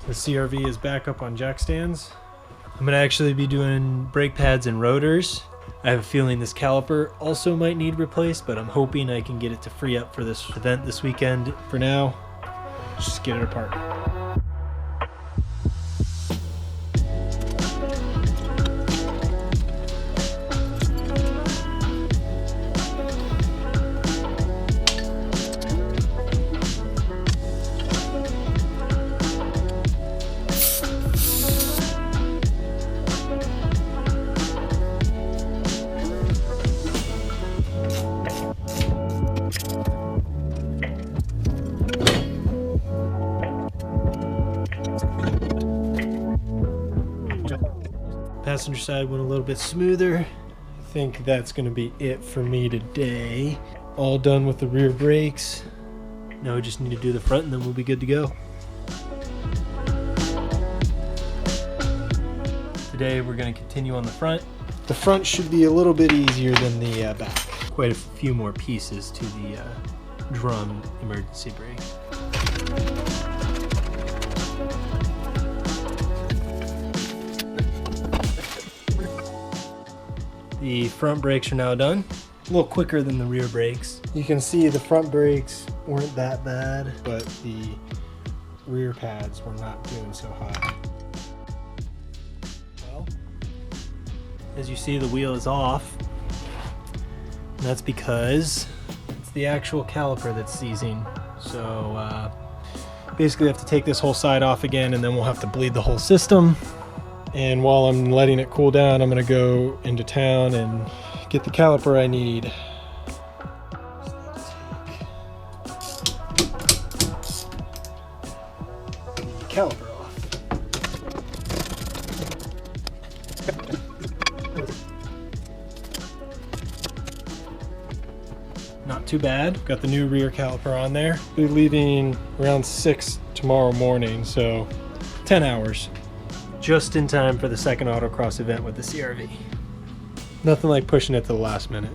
The CRV is back up on jack stands. I'm gonna actually be doing brake pads and rotors. I have a feeling this caliper also might need replaced, but I'm hoping I can get it to free up for this event this weekend. For now, let's just get it apart. Passenger side went a little bit smoother. I think that's going to be it for me today. All done with the rear brakes. Now we just need to do the front and then we'll be good to go. Today we're going to continue on the front. The front should be a little bit easier than the back. Quite a few more pieces to the drum emergency brake. The front brakes are now done. A little quicker than the rear brakes. You can see the front brakes weren't that bad, but the rear pads were not doing so hot. Well, as you see, the wheel is off. And that's because it's the actual caliper that's seizing. So basically I have to take this whole side off again, and then we'll have to bleed the whole system. And while I'm letting it cool down, I'm gonna go into town and get the caliper I need. The caliper off. Not too bad. Got the new rear caliper on there. We'll be leaving around 6 tomorrow morning, so 10 hours. Just in time for the second autocross event with the CRV. Nothing like pushing it to the last minute.